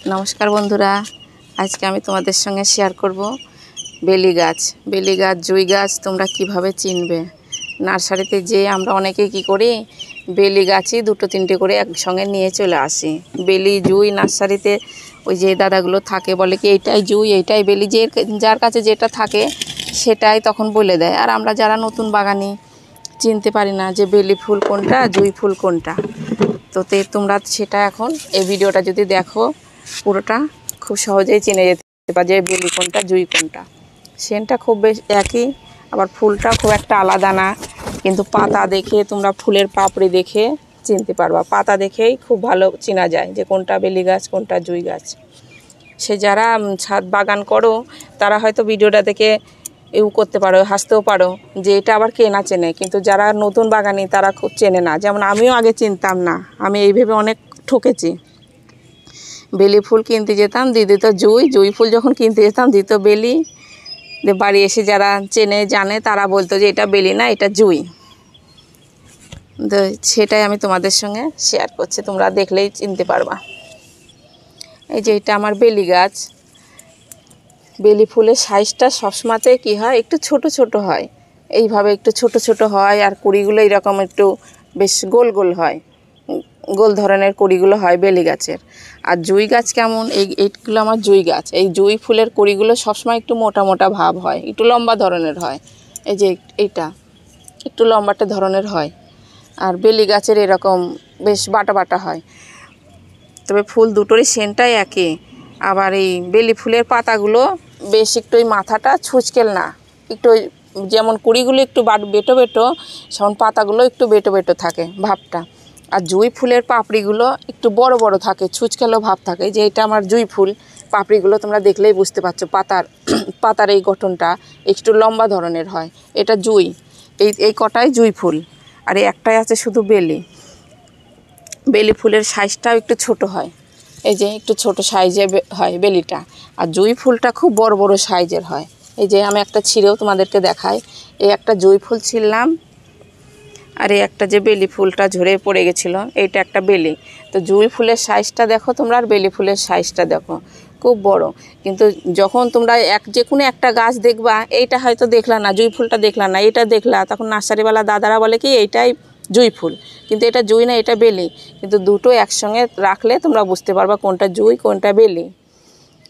नमस्कार बंधुरा आज के आमी तुम्हादेर संगे शेयर करब बेली गाछ जुई गाछ तोमरा किभाबे चिनबे। नार्सारिते जे आमरा अनेकेई कि करी बेली गाछई दुटो तीनटे करे एकसंगे निये चले आसि। बेली जुई नार्सारिते ओई जे दादागुलो थाके बोले कि एइटाई जुई एइटाई बेली, जे जार काछे जेटा थाके सेटाई तखन बोले देय। आर आमरा जारा नतुन बागानी चिनते पारि ना जे बेली फुल कोनटा जुई फुल कोनटा। तो तोमरा सेटा एखन এই ভিডিওটা যদি দেখো পুরোটা খুব সহজেই চিনে যেতে পারবে যে বেলি কোনটা जुई কোনটা। সেনটা খুব বেশ একই, আবার ফুলটা খুব একটা আলাদা না, কিন্তু পাতা দেখে তোমরা ফুলের পাপড়ি দেখে চিনতে পারবা। পাতা দেখেই খুব ভালো চেনা যায় যে কোনটা বেলি গাছ কোনটা जुई গাছ। সে যারা ছাদ বাগান করো তারা হয়তো ভিডিওটা দেখে ইউ করতে পারো, হাসতেও পারো যে এটা আবার কে না চেনে, কিন্তু যারা নতুন বাগানি তারা খুব চেনে না। যেমন আমিও আগে চিনতাম না, আমি এইভাবে অনেক ঠকেছি। বেলি ফুল কিনতে যেতাম, দিদি তো जुई ফুল যখন কিনতে যেতাম দিত বেলি। বাড়ি এসে যারা চেনে জানে তারা বলতো যে এটা বেলি না এটা जुई। তো সেটাই আমি তোমাদের সঙ্গে শেয়ার করছি, তোমরা দেখলেই চিনতে পারবা। এই যে এটা আমার বেলি গাছ। বেলি ফুলের সাইজটা সবসময়তে কি হয় একটু ছোট ছোট হয়, এইভাবে একটু ছোট ছোট হয়। আর কুড়িগুলো এরকম একটু বেশ গোল গোল হয়, গোল ধরনের কুড়িগুলো হয় বেলি গাছের। আর जुई গাছ কেমন, এইগুলো আমার जुई গাছ। এই जुई ফুলের কুড়িগুলো সবসময় একটু মোটা মোটা ভাব হয়, একটু লম্বা ধরনের হয়। এই যে এইটা একটু লম্বাটে ধরনের হয়। আর বেলি গাছের এরকম বেশ বাটা বাটা হয়। তবে ফুল দুটোরই সেন্টটাই একই। আবার এই বেলি ফুলের পাতাগুলো বেশ একটু ওই মাথাটা ছুঁচকেল না, একটু যেমন কুড়িগুলো একটু বেটো বেটো, সেমন পাতাগুলো একটু বেটো বেটো থাকে ভাবটা। আর जुई ফুলের পাপড়িগুলো একটু বড় বড় থাকে, ছুঁচকেলো ভাব থাকে। যে এটা আমার जुई ফুল, পাপড়িগুলো তোমরা দেখলেই বুঝতে পারছো পাতার এই গঠনটা একটু লম্বা ধরনের হয়। এটা जुई, এই কটাই जुई ফুল। আর এই একটাই আছে শুধু বেলি ফুলের সাইজটাও একটু ছোট হয়। এই যে একটু ছোট সাইজে হয় বেলিটা। আর जुई ফুলটা খুব বড় বড় সাইজের হয়। এই যে আমি একটা ছিঁড়েও তোমাদেরকে দেখাই। এই একটা जुई ফুল ছিললাম, আর এই একটা যে বেলি ফুলটা ঝরে পড়ে গেছিল এইটা একটা বেলি। তো जुई ফুলের সাইজটা দেখো তোমরা, আর বেলি ফুলের সাইজটা দেখো খুব বড়। কিন্তু যখন তোমরা যে কোনো একটা গাছ দেখবা, এইটা হয়তো দেখলা না जुई ফুলটা দেখলা না, এটা দেখলা, তখন নার্সারিওয়ালা দাদারা বলে কি এইটাই जुई ফুল, কিন্তু এটা जुई না এটা বেলি। কিন্তু দুটো একসঙ্গে রাখলে তোমরা বুঝতে পারবা কোনটা जुई কোনটা বেলি।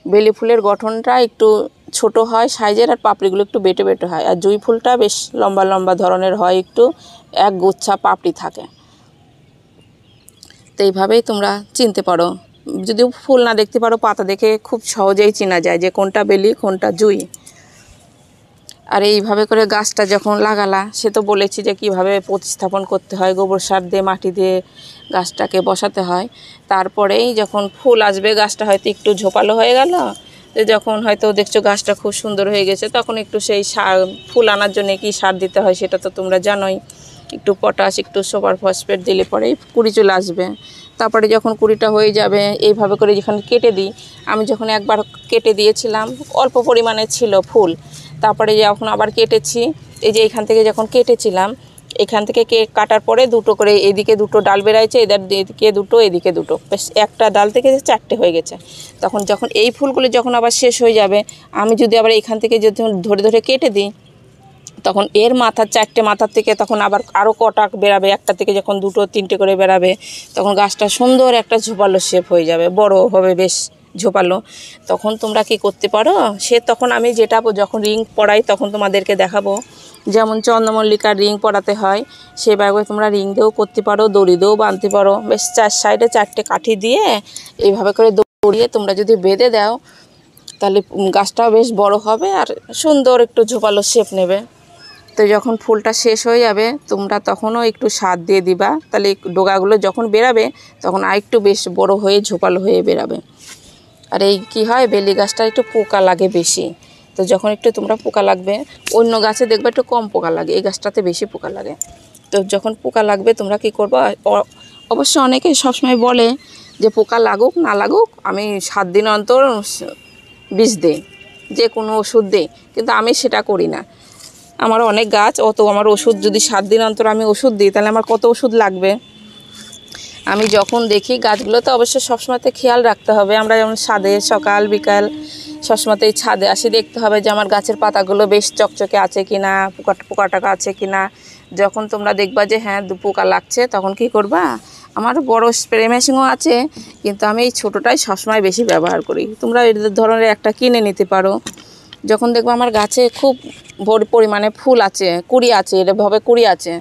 বেলি ফুলের গঠনটা একটু ছোট হয় সাইজের, আর পাপড়িগুলো একটু বেটে বেটে হয়। আর जुई ফুলটা বেশ লম্বা লম্বা ধরনের হয়, একটু এক গুচ্ছা পাপড়ি থাকে। তো এইভাবেই তোমরা চিনতে পারো। যদিও ফুল না দেখতে পারো, পাতা দেখে খুব সহজেই চেনা যায় যে কোনটা বেলি কোনটা जुई। আর এইভাবে করে গাছটা যখন লাগালা, সে তো বলেছি যে কিভাবে প্রতিস্থাপন করতে হয়, গোবর সার দিয়ে মাটি দিয়ে গাছটাকে বসাতে হয়। তারপরেই যখন ফুল আসবে, গাছটা হয়তো একটু ঝোপালো হয়ে গেল, তো যখন হয়তো দেখছো গাছটা খুব সুন্দর হয়ে গেছে, তখন একটু সেই সার, ফুল আনার জন্য কি সার দিতে হয় সেটা তো তোমরা জানোই। একটু পটাশ একটু সুপার ফসফেট দিলে পরেই কুড়ি চলে আসবে। তারপরে যখন কুড়িটা হয়ে যাবে এইভাবে করে যখন কেটে দিই, আমি যখন একবার কেটে দিয়েছিলাম অল্প পরিমাণে ছিল ফুল, তারপরে যখন আবার কেটেছি, এই যে এইখান থেকে যখন কেটেছিলাম, এখান থেকে কাটার পরে দুটো করে এদিকে দুটো ডাল বেরাইছে, এদিকে দুটো এদিকে দুটো, বেশ একটা ডাল থেকে চারটে হয়ে গেছে। যখন এই ফুলগুলো যখন আবার শেষ হয়ে যাবে, আমি যদি আবার এইখান থেকে যদি ধরে ধরে কেটে দিই, তখন এর মাথার চারটে মাথার থেকে তখন আবার আরও কটা বেরাবে, একটা থেকে যখন দুটো তিনটে করে বেরাবে, তখন গাছটা সুন্দর একটা ঝোপালো শেপ হয়ে যাবে, বড় হবে বেশ ঝোপালো। তখন তোমরা কি করতে পারো, তখন আমি যেটা যখন রিং পরাই তখন তোমাদেরকে দেখাবো। যেমন চন্দ্রমল্লিকার রিং পরাতে হয়, সেভাবে তোমরা রিং দিয়েও করতে পারো, দড়ি দিয়েও বাঁধতে পারো। বেশ চার সাইডে চারটে কাঠি দিয়ে এইভাবে করে দড়িয়ে তোমরা যদি বেঁধে দাও, তাহলে গাছটাও বেশ বড় হবে আর সুন্দর একটু ঝোপালো শেপ নেবে। তো যখন ফুলটা শেষ হয়ে যাবে, তোমরা তখনও একটু সার দিয়ে দিবা, তাহলে ডোগাগুলো যখন বেরাবে তখন আরেকটু বেশ বড় হয়ে ঝোপালো হয়ে বেরাবে। আর এই কী হয়, বেলি গাছটা একটু পোকা লাগে বেশি। তো যখন একটু তোমরা পোকা লাগবে, অন্য গাছে দেখবে একটু কম পোকা লাগে, এই গাছটাতে বেশি পোকা লাগে। তো যখন পোকা লাগবে তোমরা কী করবা, অবশ্য অনেকে সবসময় বলে যে পোকা লাগুক না লাগুক আমি 7 দিন অন্তর বিষ দিই, যে কোনো ওষুধ দিই, কিন্তু আমি সেটা করি না। আমার অনেক গাছ, আমার ওষুধ যদি 7 দিন অন্তর আমি ওষুধ দিই, তাহলে আমার কত ওষুধ লাগবে। আমি যখন দেখি গাছগুলোতে অবশ্যই সবসময়তে খেয়াল রাখতে হবে। আমরা যেমন ছাদে সকাল বিকাল সবসময়তেই ছাদে আসি, দেখতে হবে যে আমার গাছের পাতাগুলো বেশ চকচকে আছে কি না, পোকা টাকা আছে কি না। যখন তোমরা দেখবা যে হ্যাঁ পোকা লাগছে, তখন কি করবা, আমার বড় স্প্রে মেশিনও আছে, কিন্তু আমি এই ছোটোটাই সবসময় বেশি ব্যবহার করি। তোমরা এই ধরনের একটা কিনে নিতে পারো। যখন দেখবো আমার গাছে খুব পরিমাণে ফুল আছে, কুড়ি আছে, এরভাবে কুড়ি আছে,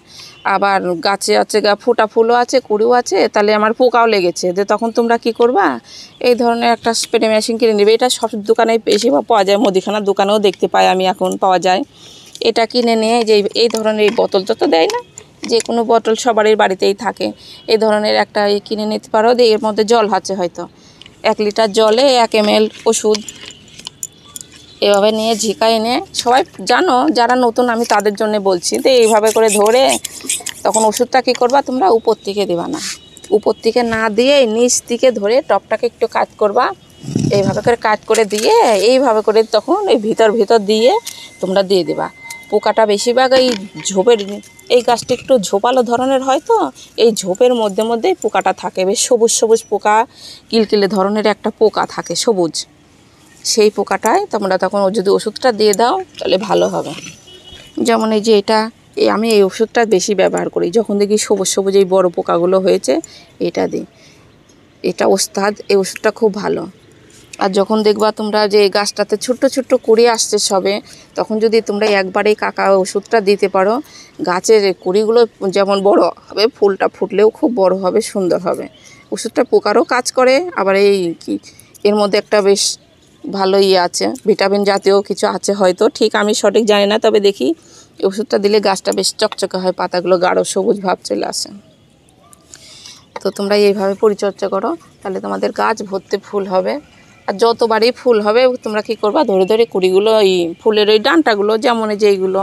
আবার গাছে আছে ফোটা ফুলও আছে, কুড়িও আছে, তাহলে আমার পোকাও লেগেছে, যে তখন তোমরা কি করবা, এই ধরনের একটা স্প্রে মেশিন কিনে নেবে। এটা সব দোকানে বেশি পাওয়া যায়, মুদিখানার দোকানেও দেখতে পাই আমি, এখন পাওয়া যায়। এটা কিনে নিয়ে যে এই ধরনের এই বোতলটা তো দেয় না, যে কোনো বোতল সবারই বাড়িতেই থাকে, এই ধরনের একটা কিনে নিতে পারো। এর মধ্যে জল আছে, হয়তো 1 লিটার জলে 1 ml ওষুধ, এভাবে নিয়ে ঝিকা এনে, সবাই জানো যারা নতুন, আমি তাদের জন্য বলছি, তো এইভাবে করে ধরে তখন ওষুধটা কী করবা, তোমরা উপর থেকে দেবা না, উপর থেকে না দিয়ে নিচ থেকে ধরে টপটাকে একটু কাট করবা, এইভাবে করে কাট করে দিয়ে এইভাবে করে তখন এই ভিতর দিয়ে তোমরা দিয়ে দেবা। পোকাটা বেশিরভাগ এই ঝোপের, এই গাছটা একটু ঝোপালো ধরনের হয়, তো এই ঝোপের মধ্যেই পোকাটা থাকে, বেশ সবুজ পোকা, কিলকিলে ধরনের একটা পোকা থাকে সবুজ, সেই পোকাটায় তোমরা তখন যদি ওষুধটা দিয়ে দাও তাহলে ভালো হবে। যেমন এই যে এটা, আমি এই ওষুধটা বেশি ব্যবহার করি যখন দেখি সবুজ এই বড় পোকাগুলো হয়েছে, এটা দিই, এটা ওস্তাদ, এই ওষুধটা খুব ভালো। আর যখন দেখবা তোমরা যে গাছটাতে ছোট্ট কুড়ি আসছে সবে, তখন যদি তোমরা একবারেই কাকা ওষুধটা দিতে পারো, গাছের কুড়িগুলো যেমন বড় হবে, ফুলটা ফুটলেও খুব বড় হবে, সুন্দর হবে। ওষুধটা পোকারও কাজ করে, আবার এই কি এর মধ্যে একটা বেশ ভালো আছে, ভিটামিন জাতীয় কিছু আছে হয়তো, ঠিক আমি সঠিক জানি না, তবে দেখি এই ওষুধটা দিলে গাছটা বেশ চকচকে হয়, পাতাগুলো গাঢ় সবুজ ভাব চলে আসে। তো তোমরা এইভাবে পরিচর্যা করো, তাহলে তোমাদের গাছ ভর্তি ফুল হবে। আর যতবারই ফুল হবে তোমরা কি করবা, ধরে কুড়িগুলো, এই ফুলের ওই ডাঁটাগুলো, যেমন এই যে এইগুলো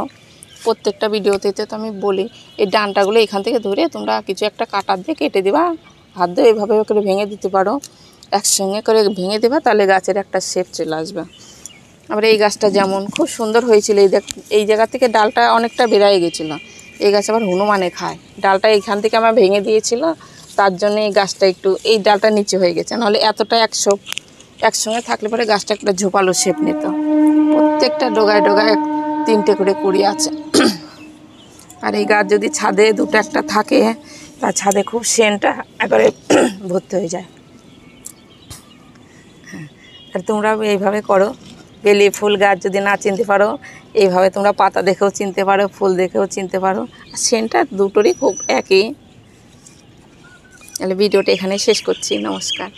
প্রত্যেকটা ভিডিওতে তো আমি বলি, এই ডাঁটাগুলো এখান থেকে ধরে তোমরা কিছু একটা কাটার দিয়ে কেটে দেবা, হাত দিয়ে এইভাবে করে ভেঙে দিতে পারো, একসঙ্গে করে ভেঙে দেবা, তাহলে গাছের একটা শেপ চলে আসবে। আবার এই গাছটা যেমন খুব সুন্দর হয়েছিল, এই জায়গা থেকে ডালটা অনেকটা বেড়াই গেছিলো, এই গাছ আবার হনুমানে খায়, ডালটা এইখান থেকে আমার ভেঙে দিয়েছিল, তার জন্য এই গাছটা একটু এই ডালটা নিচে হয়ে গেছে, নাহলে এতটা একসঙ্গে থাকলে পরে গাছটা একটা ঝোপালো শেপ নিত। প্রত্যেকটা ডোগায় 3টে করে কুড়ি আছে। আর এই গাছ যদি ছাদে 2-1টা থাকে, তার ছাদে খুব সেন্টটা একবারে ভর্তি হয়ে যায়। হ্যাঁ, আর তোমরা এইভাবে করো। বেলি ফুল গাছ যদি না চিনতে পারো, এইভাবে তোমরা পাতা দেখেও চিনতে পারো, ফুল দেখেও চিনতে পারো, আর সেন্টটা দুটোরই খুব একই। তাহলে ভিডিওটা এখানে শেষ করছি, নমস্কার।